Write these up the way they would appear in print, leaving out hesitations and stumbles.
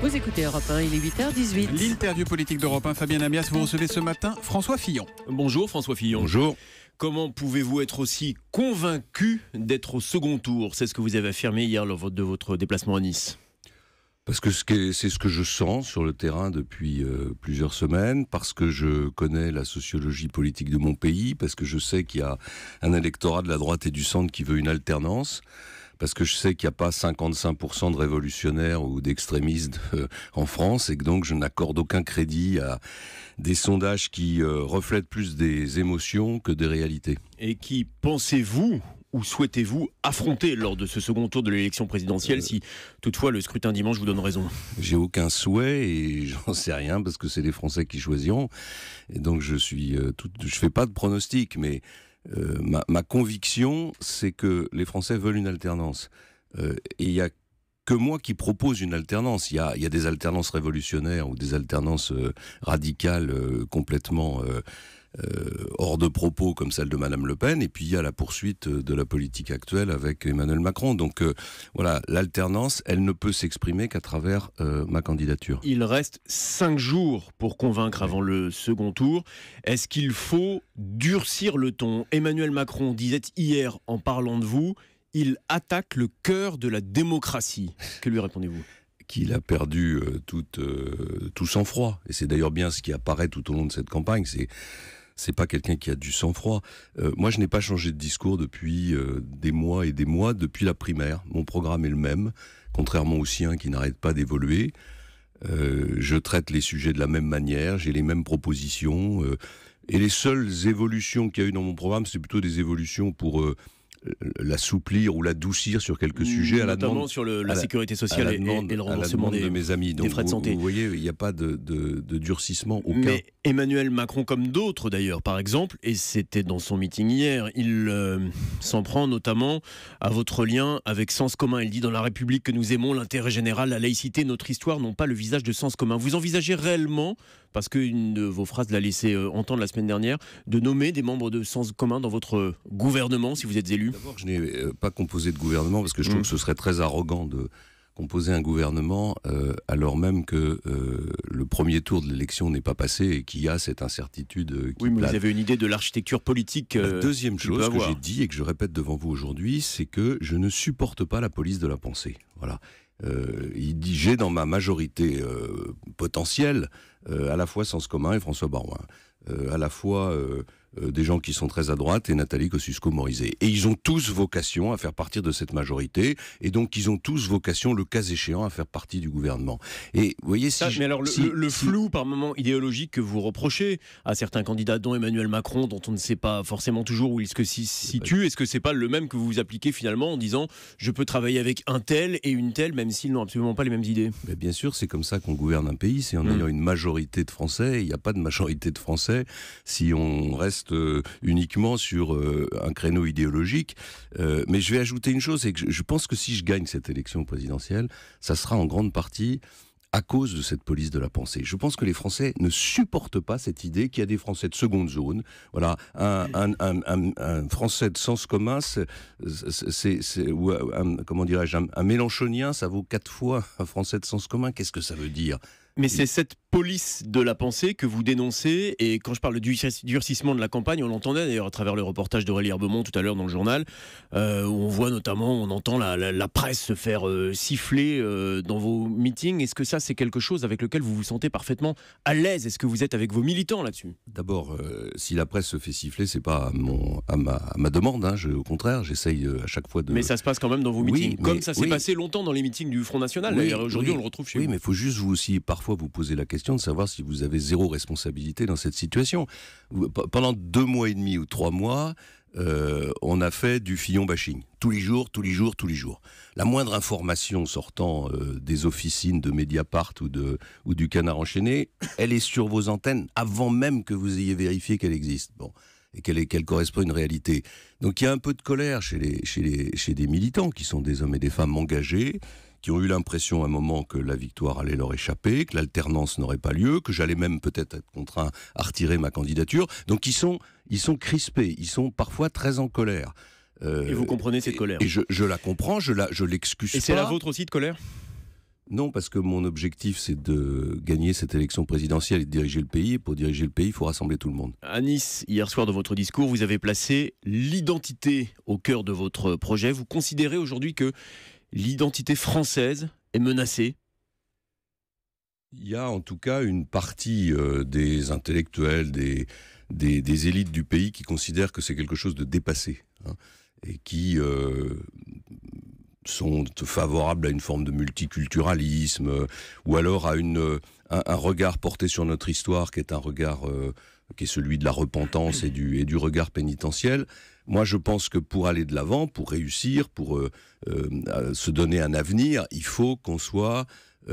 Vous écoutez Europe 1, il est 8h18. L'interview politique d'Europe 1, Fabien Amias, vous recevez ce matin François Fillon. Bonjour François Fillon. Bonjour. Comment pouvez-vous être aussi convaincu d'être au second tour ? C'est ce que vous avez affirmé hier lors de votre déplacement à Nice. Parce que c'est ce que je sens sur le terrain depuis plusieurs semaines, parce que je connais la sociologie politique de mon pays, parce que je sais qu'il y a un électorat de la droite et du centre qui veut une alternance, parce que je sais qu'il n'y a pas 55% de révolutionnaires ou d'extrémistes en France, et que donc je n'accorde aucun crédit à des sondages qui reflètent plus des émotions que des réalités. Et qui pensez-vous ou souhaitez-vous affronter lors de ce second tour de l'élection présidentielle, si toutefois le scrutin dimanche vous donne raison ? J'ai aucun souhait et j'en sais rien parce que c'est les Français qui choisiront. Et donc je fais pas de pronostic, mais ma conviction, c'est que les Français veulent une alternance. Et il y a que moi qui propose une alternance. Il y a des alternances révolutionnaires ou des alternances radicales complètement hors de propos comme celle de Madame Le Pen, et puis il y a la poursuite de la politique actuelle avec Emmanuel Macron. Donc voilà, l'alternance, elle ne peut s'exprimer qu'à travers ma candidature. Il reste 5 jours pour convaincre avant le second tour. Est-ce qu'il faut durcir le ton ? Emmanuel Macron disait hier en parlant de vous, il attaque le cœur de la démocratie. Que lui répondez-vous ? Qu'il a perdu tout sang-froid. Et c'est d'ailleurs bien ce qui apparaît tout au long de cette campagne. C'est pas quelqu'un qui a du sang-froid. Moi, je n'ai pas changé de discours depuis des mois et des mois, depuis la primaire. Mon programme est le même, contrairement au sien qui n'arrête pas d'évoluer. Je traite les sujets de la même manière, j'ai les mêmes propositions. Et les seules évolutions qu'il y a eu dans mon programme, c'est plutôt des évolutions pour l'assouplir ou l'adoucir sur quelques sujets, notamment sur la sécurité sociale et le remboursement de mes amis. Donc des frais de santé. Vous voyez, il n'y a pas de durcissement aucun. Mais Emmanuel Macron, comme d'autres d'ailleurs, par exemple, et c'était dans son meeting hier, il s'en prend notamment à votre lien avec Sens commun. Il dit: dans la République que nous aimons, l'intérêt général, la laïcité, notre histoire n'ont pas le visage de Sens commun. Vous envisagez réellement, parce qu'une de vos phrases l'a laissé entendre la semaine dernière, de nommer des membres de Sens commun dans votre gouvernement si vous êtes élu ? D'abord, je n'ai pas composé de gouvernement parce que je trouve que ce serait très arrogant de composer un gouvernement alors même que le premier tour de l'élection n'est pas passé et qu'il y a cette incertitude qui Oui, mais plane. vous avez une idée de l'architecture politique La deuxième chose que j'ai dit et que je répète devant vous aujourd'hui, c'est que je ne supporte pas la police de la pensée. Voilà. Il dit: j'ai dans ma majorité potentielle à la fois Sens commun et François Baroin, à la fois des gens qui sont très à droite et Nathalie Kosciusko-Morizet. Et ils ont tous vocation à faire partie de cette majorité, et donc ils ont tous vocation, le cas échéant, à faire partie du gouvernement. Et vous voyez, mais alors le flou par moment idéologique que vous reprochez à certains candidats, dont Emmanuel Macron, dont on ne sait pas forcément toujours où il se situe, est-ce que c'est pas le même que vous appliquez finalement en disant: je peux travailler avec un tel et une telle, même s'ils n'ont absolument pas les mêmes idées ? Mais bien sûr, c'est comme ça qu'on gouverne un pays, c'est en ayant une majorité de Français. Il n'y a pas de majorité de Français si on reste uniquement sur un créneau idéologique. Mais je vais ajouter une chose, c'est que je pense que si je gagne cette élection présidentielle, ça sera en grande partie à cause de cette police de la pensée. Je pense que les Français ne supportent pas cette idée qu'il y a des Français de seconde zone. Voilà, un Français de sens commun, comment dirais-je, un Mélenchonien, ça vaut 4 fois un Français de sens commun. Qu'est-ce que ça veut dire ? Mais c'est cette police de la pensée que vous dénoncez, et quand je parle de durcissement de la campagne, on l'entendait d'ailleurs à travers le reportage d'Aurélie Herbemont tout à l'heure dans le journal, où on voit notamment, on entend la presse se faire siffler dans vos meetings. Est-ce que ça, c'est quelque chose avec lequel vous vous sentez parfaitement à l'aise ? Est-ce que vous êtes avec vos militants là-dessus ? D'abord, si la presse se fait siffler, c'est pas à ma demande, hein. Au contraire, j'essaye à chaque fois de... Mais ça se passe quand même dans vos meetings, comme ça s'est oui. passé longtemps dans les meetings du Front National. D'ailleurs, aujourd'hui, on le retrouve chez vous. Oui, mais il faut juste vous aussi parfois vous poser la question de savoir si vous avez zéro responsabilité dans cette situation. Pendant 2 mois et demi ou 3 mois, on a fait du Fillon bashing. Tous les jours. La moindre information sortant des officines de Mediapart ou du Canard enchaîné, elle est sur vos antennes avant même que vous ayez vérifié qu'elle existe. Bon. Et qu'elle correspond à une réalité. Donc il y a un peu de colère chez des militants qui sont des hommes et des femmes engagés, qui ont eu l'impression à un moment que la victoire allait leur échapper, que l'alternance n'aurait pas lieu, que j'allais même peut-être être contraint à retirer ma candidature. Donc ils sont crispés, ils sont parfois très en colère. Et vous comprenez cette colère ? Et je la comprends, je l'excuse pas. Et c'est la vôtre aussi de colère ? Non, parce que mon objectif, c'est de gagner cette élection présidentielle et de diriger le pays. Et pour diriger le pays, il faut rassembler tout le monde. À Nice, hier soir, dans votre discours, vous avez placé l'identité au cœur de votre projet. Vous considérez aujourd'hui que l'identité française est menacée ? Il y a en tout cas une partie des intellectuels, des élites du pays qui considèrent que c'est quelque chose de dépassé, hein, et qui sont favorables à une forme de multiculturalisme, ou alors à un regard porté sur notre histoire qui est un regard qui est celui de la repentance et du regard pénitentiel. Moi, je pense que pour aller de l'avant, pour réussir, pour se donner un avenir, il faut qu'on soit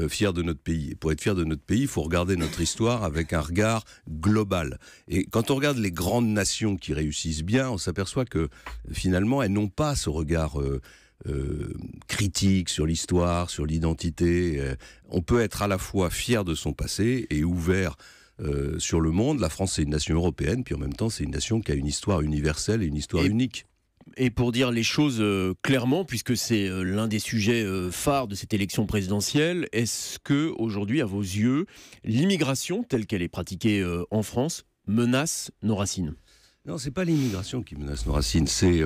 fier de notre pays. Et pour être fier de notre pays, il faut regarder notre histoire avec un regard global. Et quand on regarde les grandes nations qui réussissent bien, on s'aperçoit que finalement, elles n'ont pas ce regard critique sur l'histoire, sur l'identité. On peut être à la fois fier de son passé et ouvert sur le monde. La France, c'est une nation européenne, puis en même temps, c'est une nation qui a une histoire universelle et une histoire unique. Et pour dire les choses clairement, puisque c'est l'un des sujets phares de cette élection présidentielle, est-ce que aujourd'hui, à vos yeux, l'immigration telle qu'elle est pratiquée en France menace nos racines ? Non, c'est pas l'immigration qui menace nos racines, c'est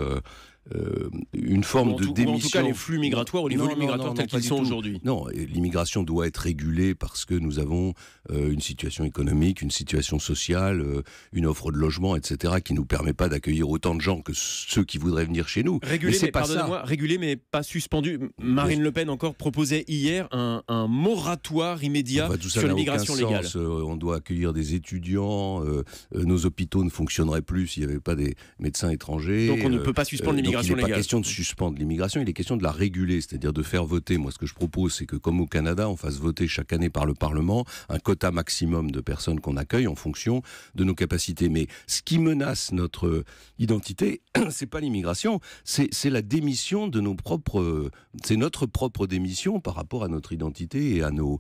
une forme de démission. Ou en tout cas les flux migratoires ou les volumes migratoires tels qu'ils sont aujourd'hui. Non, l'immigration doit être régulée parce que nous avons une situation économique, une situation sociale, une offre de logement, etc., qui ne nous permet pas d'accueillir autant de gens que ceux qui voudraient venir chez nous. Régulé, mais pardonnez-moi, régulé mais pas suspendu. Marine Le Pen encore proposait hier un moratoire immédiat sur l'immigration légale. On doit accueillir des étudiants, nos hôpitaux ne fonctionneraient plus s'il n'y avait pas des médecins étrangers. Donc on ne peut pas suspendre l'immigration. Il n'est pas question de suspendre l'immigration, il est question de la réguler, c'est-à-dire de faire voter. Moi, ce que je propose, c'est que comme au Canada, on fasse voter chaque année par le Parlement un quota maximum de personnes qu'on accueille en fonction de nos capacités. Mais ce qui menace notre identité, c'est pas l'immigration, c'est la démission de nos propres... C'est notre propre démission par rapport à notre identité et à nos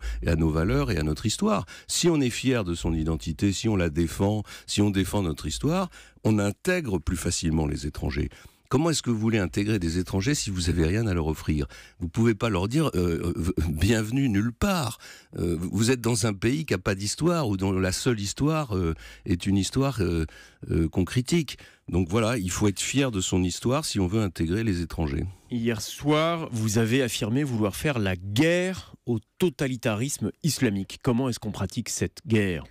valeurs et à notre histoire. Si on est fier de son identité, si on la défend, si on défend notre histoire, on intègre plus facilement les étrangers. Comment est-ce que vous voulez intégrer des étrangers si vous n'avez rien à leur offrir ? Vous ne pouvez pas leur dire bienvenue nulle part. Vous êtes dans un pays qui n'a pas d'histoire ou dont la seule histoire est une histoire qu'on critique. Donc voilà, il faut être fier de son histoire si on veut intégrer les étrangers. Hier soir, vous avez affirmé vouloir faire la guerre au totalitarisme islamique. Comment est-ce qu'on pratique cette guerre ?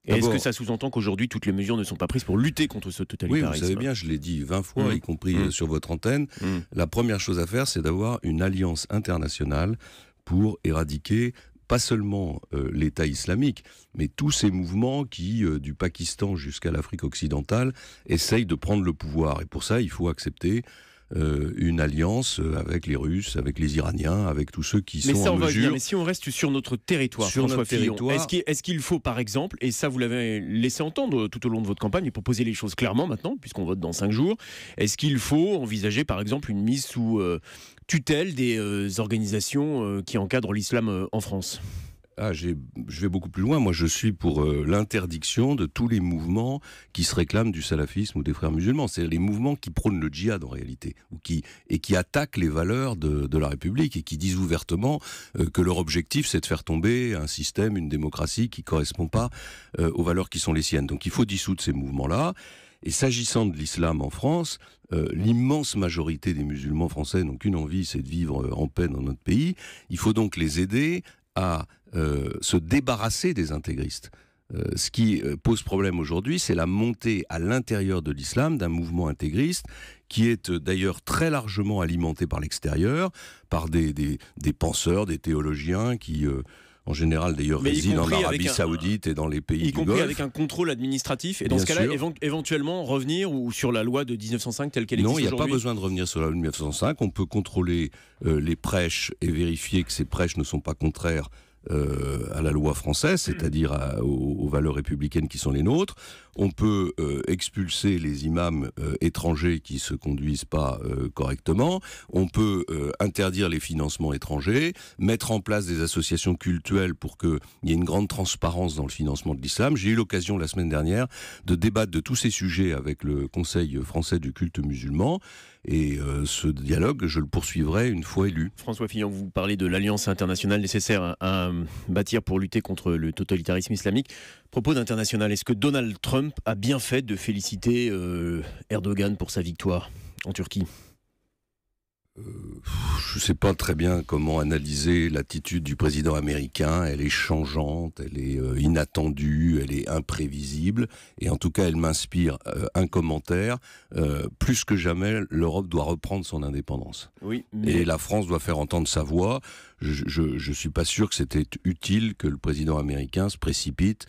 Est-ce que ça sous-entend qu'aujourd'hui, toutes les mesures ne sont pas prises pour lutter contre ce totalitarisme ? Oui, vous savez bien, je l'ai dit 20 fois, y compris sur votre antenne. La première chose à faire, c'est d'avoir une alliance internationale pour éradiquer pas seulement l'État islamique, mais tous ces mouvements qui, du Pakistan jusqu'à l'Afrique occidentale, essayent de prendre le pouvoir. Et pour ça, il faut accepter une alliance avec les Russes, avec les Iraniens, avec tous ceux qui sont en mesure... Mais si on reste sur notre territoire, François Fillon, est-ce qu'il faut, par exemple, et ça vous l'avez laissé entendre tout au long de votre campagne, et pour poser les choses clairement maintenant, puisqu'on vote dans 5 jours, est-ce qu'il faut envisager, par exemple, une mise sous tutelle des organisations qui encadrent l'islam en France ? Je vais beaucoup plus loin. Moi, je suis pour l'interdiction de tous les mouvements qui se réclament du salafisme ou des frères musulmans. C'est les mouvements qui prônent le djihad, en réalité, et qui attaquent les valeurs de la République et qui disent ouvertement que leur objectif, c'est de faire tomber un système, une démocratie qui ne correspond pas aux valeurs qui sont les siennes. Donc, il faut dissoudre ces mouvements-là. Et s'agissant de l'islam en France, l'immense majorité des musulmans français n'ont qu'une envie, c'est de vivre en paix dans notre pays. Il faut donc les aider à se débarrasser des intégristes. Ce qui pose problème aujourd'hui, c'est la montée à l'intérieur de l'islam d'un mouvement intégriste qui est d'ailleurs très largement alimenté par l'extérieur, par des penseurs, des théologiens qui... en général d'ailleurs résident en Arabie Saoudite et dans les pays du Golfe. Y compris avec un contrôle administratif, et dans ce cas-là, éventuellement revenir ou sur la loi de 1905 telle qu'elle existe aujourd'hui ? Non, il n'y a pas besoin de revenir sur la loi de 1905, on peut contrôler les prêches et vérifier que ces prêches ne sont pas contraires à la loi française, c'est-à-dire aux valeurs républicaines qui sont les nôtres. On peut expulser les imams étrangers qui se conduisent pas correctement. On peut interdire les financements étrangers, mettre en place des associations cultuelles pour qu'il y ait une grande transparence dans le financement de l'islam. J'ai eu l'occasion la semaine dernière de débattre de tous ces sujets avec le Conseil français du culte musulman. Et ce dialogue, je le poursuivrai une fois élu. François Fillon, vous parlez de l'alliance internationale nécessaire à bâtir pour lutter contre le totalitarisme islamique. Propos d'international, est-ce que Donald Trump a bien fait de féliciter Erdogan pour sa victoire en Turquie ? Je ne sais pas très bien comment analyser l'attitude du président américain. Elle est changeante, elle est inattendue, elle est imprévisible. Et en tout cas, elle m'inspire un commentaire. Plus que jamais, l'Europe doit reprendre son indépendance. Oui, Et la France doit faire entendre sa voix. Je ne suis pas sûr que c'était utile que le président américain se précipite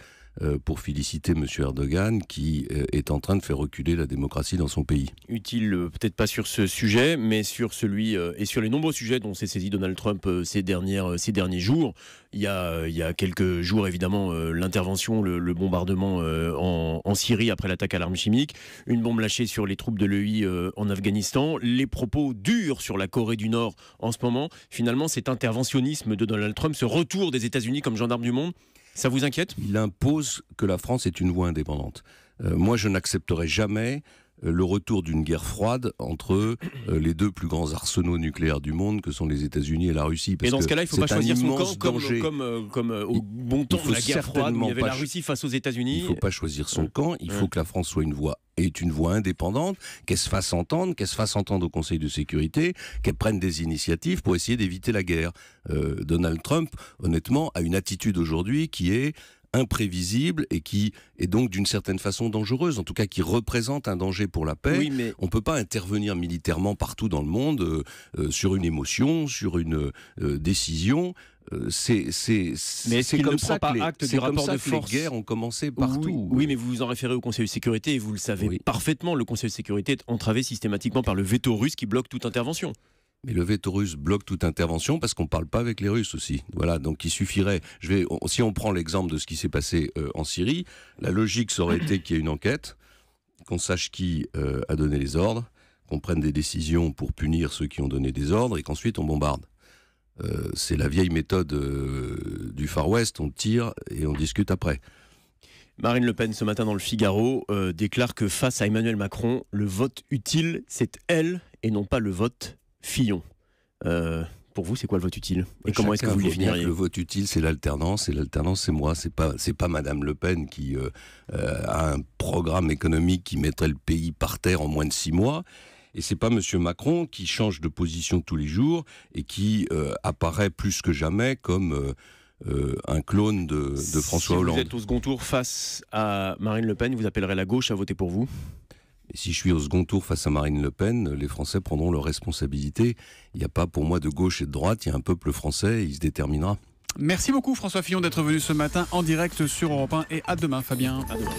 pour féliciter M. Erdogan qui est en train de faire reculer la démocratie dans son pays. Utile, peut-être pas sur ce sujet, mais sur celui et sur les nombreux sujets dont s'est saisi Donald Trump ces derniers jours. Il y a quelques jours, évidemment, l'intervention, le bombardement en Syrie après l'attaque à l'arme chimique, une bombe lâchée sur les troupes de l'EI en Afghanistan, les propos durs sur la Corée du Nord en ce moment. Finalement, cet interventionnisme de Donald Trump, ce retour des États-Unis comme gendarme du monde, ça vous inquiète ? Il impose que la France est une voie indépendante. Moi, je n'accepterai jamais le retour d'une guerre froide entre les deux plus grands arsenaux nucléaires du monde, que sont les États-Unis et la Russie. Et dans ce cas-là, il ne faut pas choisir son camp comme au bon temps de la guerre froide où il y avait la Russie face aux États-Unis. Il ne faut pas choisir son camp, il faut que la France soit une voie indépendante, qu'elle se fasse entendre, au Conseil de sécurité, qu'elle prenne des initiatives pour essayer d'éviter la guerre. Donald Trump, honnêtement, a une attitude aujourd'hui qui est imprévisible et qui est donc d'une certaine façon dangereuse, en tout cas qui représente un danger pour la paix. Oui, mais... On ne peut pas intervenir militairement partout dans le monde sur une émotion, sur une décision. Mais est-ce qu'il ne prend pas acte du rapport de force ? Les guerres ont commencé partout. Oui, mais vous vous en référez au Conseil de sécurité et vous le savez parfaitement, le Conseil de sécurité est entravé systématiquement par le veto russe qui bloque toute intervention. Mais le veto russe bloque toute intervention parce qu'on ne parle pas avec les Russes aussi. Voilà, donc il suffirait... Si on prend l'exemple de ce qui s'est passé en Syrie, la logique, ça aurait été qu'il y ait une enquête, qu'on sache qui a donné les ordres, qu'on prenne des décisions pour punir ceux qui ont donné des ordres et qu'ensuite on bombarde. C'est la vieille méthode du Far West, on tire et on discute après. Marine Le Pen, ce matin dans le Figaro, déclare que face à Emmanuel Macron, le vote utile, c'est elle et non pas le vote Fillon. Pour vous, c'est quoi le vote utile ? Et comment est-ce que vous le définiriez ? Le vote utile, c'est l'alternance, et l'alternance, c'est moi. C'est pas Madame Le Pen qui a un programme économique qui mettrait le pays par terre en moins de 6 mois. Et c'est pas Monsieur Macron qui change de position tous les jours et qui apparaît plus que jamais comme un clone de François Hollande. Si vous êtes au second tour face à Marine Le Pen, vous appellerez la gauche à voter pour vous ? Et si je suis au second tour face à Marine Le Pen, les Français prendront leurs responsabilités. Il n'y a pas pour moi de gauche et de droite, il y a un peuple français et il se déterminera. Merci beaucoup François Fillon d'être venu ce matin en direct sur Europe 1 et à demain Fabien. À demain.